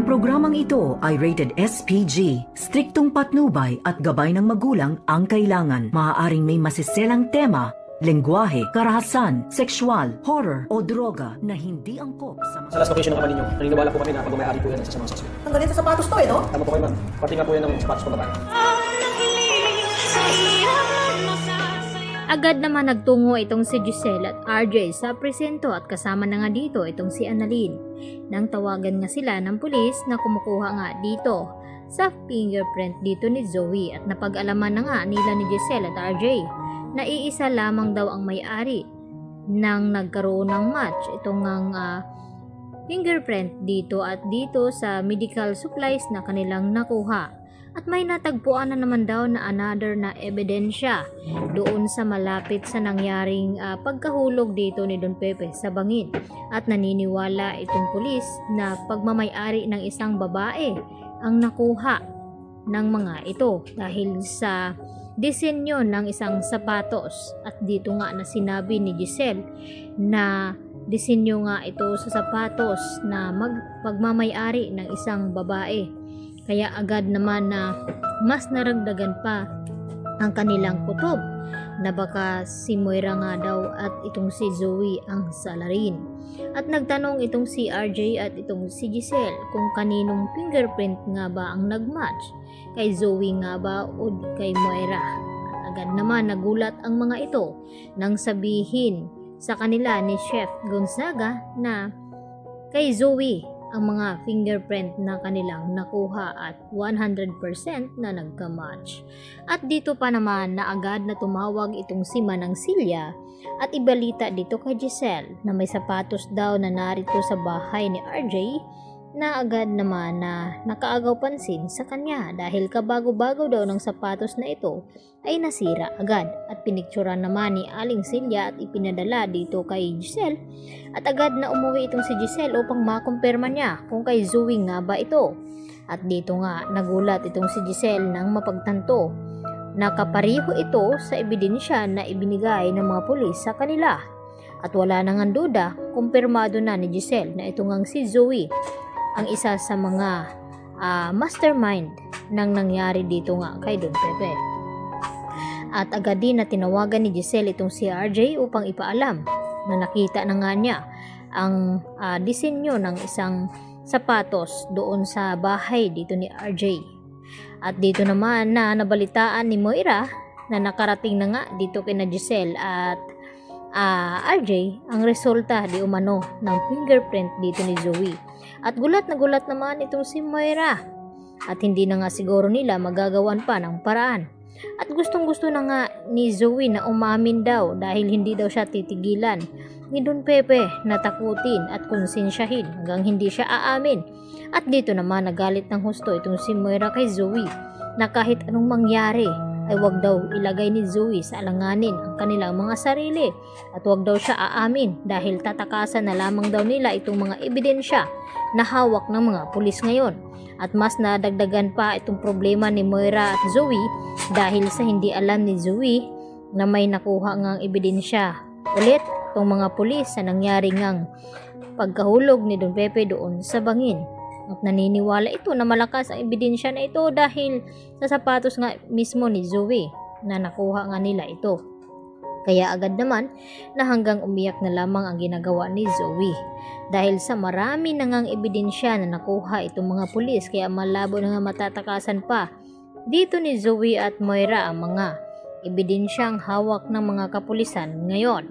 programang ito ay rated SPG. Striktong patnubay at gabay ng magulang ang kailangan. Maaaring may masiselang tema, lengguwahe, karahasan, sexual, horror o droga na hindi angkop sa Sa last location ng ama ninyo, naniniwala po kami na pag-may-ari po yan sa mga suspect. Ang ganito sa sapatos to no? Tama po kayo ma'am. Pati nga po yan ng sapatos ko babae. Agad naman nagtungo itong si Giselle at RJ sa presinto at kasama na nga dito itong si Annalyn. Nang tawagan nga sila ng pulis na kumukuha nga dito sa fingerprint dito ni Zoe at napag-alaman na nga nila ni Giselle at RJ na iisa lamang daw ang may-ari nang nagkaroon ng match itong fingerprint dito at dito sa medical supplies na kanilang nakuha. At may natagpuan na naman daw na another na ebidensya doon sa malapit sa nangyaring pagkahulog dito ni Don Pepe sa bangin. At naniniwala itong pulis na pagmamay-ari ng isang babae ang nakuha ng mga ito dahil sa disenyo ng isang sapatos. At dito nga na sinabi ni Giselle na disenyo nga ito sa sapatos na pagmamay-ari ng isang babae. Kaya agad naman na mas naragdagan pa ang kanilang kutob na baka si Moira nga daw at itong si Zoe ang salarin. At nagtanong itong si RJ at itong si Giselle kung kaninong fingerprint nga ba ang nagmatch, kay Zoe nga ba o kay Moira. At agad naman nagulat ang mga ito nang sabihin sa kanila ni Chef Gonzaga na kay Zoe ang mga fingerprint na kanilang nakuha at 100% na nagka-match. At dito pa naman na agad na tumawag itong si Manang Silya at ibalita dito kay Giselle na may sapatos daw na narito sa bahay ni RJ na agad naman na nakaagaw pansin sa kanya dahil kabago-bago daw ng sapatos na ito ay nasira agad. At pinikturan naman ni Aling Silya at ipinadala dito kay Giselle at agad na umuwi itong si Giselle upang makumpirma niya kung kay Zoe nga ba ito. At dito nga nagulat itong si Giselle nang mapagtanto na kapariho ito sa ebidensya na ibinigay ng mga pulis sa kanila. At wala nang duda, kumpirmado na ni Giselle na ito ngang si Zoe ang isa sa mga mastermind ng nangyari dito nga kay Don Pepe. At agad din na tinawagan ni Giselle itong si RJ upang ipaalam na nakita na nga niya ang disenyo ng isang sapatos doon sa bahay dito ni RJ. At dito naman na nabalitaan ni Moira na nakarating na nga dito kina Giselle at RJ ang resulta di umano ng fingerprint dito ni Zoe. At gulat na gulat naman itong si Moira at hindi na nga siguro nila magagawan pa ng paraan. At gustong gusto na nga ni Zoe na umamin daw dahil hindi daw siya titigilan ni Don Pepe na takutin at konsensyahin hanggang hindi siya aamin. At dito naman nagalit ng husto itong si Moira kay Zoe na kahit anong mangyari ay wag daw ilagay ni Zoe sa alanganin ang kanilang mga sarili at wag daw siya aamin dahil tatakasan na lamang daw nila itong mga ebidensya na hawak ng mga pulis ngayon. At mas nadagdagan pa itong problema ni Moira at Zoe dahil sa hindi alam ni Zoe na may nakuha ngang ebidensya ulit itong mga pulis sa nangyari ngang pagkahulog ni Don Pepe doon sa bangin. At naniniwala ito na malakas ang ebidensya na ito dahil sa sapatos nga mismo ni Zoe na nakuha nga nila ito. Kaya agad naman na hanggang umiyak na lamang ang ginagawa ni Zoe dahil sa marami na ngang ebidensya na nakuha itong mga pulis, kaya malabo na nga matatakasan pa dito ni Zoe at Moira ang mga ebidensyang hawak ng mga kapulisan ngayon.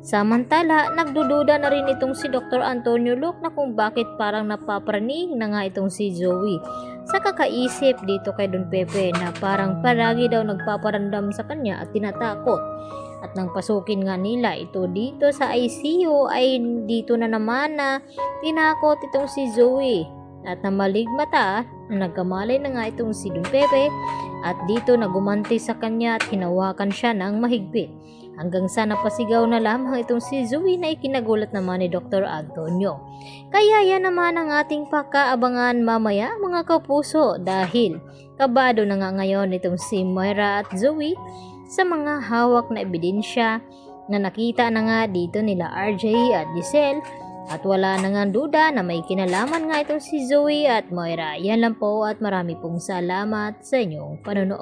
Samantala, nagdududa na rin itong si Dr. Antonio Luke na kung bakit parang napapraning na nga itong si Zoe sa kakaisip dito kay Don Pepe na parang palagi daw nagpaparandam sa kanya at tinatakot. At nang pasukin nga nila ito dito sa ICU ay dito na naman na tinakot itong si Zoe at namaligmata na nagkamalay na nga itong si Don Pepe at dito nagumanti sa kanya at hinawakan siya ng mahigpit. Hanggang sa napasigaw na lamang itong si Zoe na ikinagulat naman ni Dr. Antonio. Kaya yan naman ang ating pakaabangan mamaya mga kapuso dahil kabado na nga ngayon itong si Moira at Zoe sa mga hawak na ebidensya na nakita na nga dito nila RJ at Giselle At wala na nga duda na may kinalaman nga ito si Zoe at Moira. Yan lang po at marami pong salamat sa inyong panonood.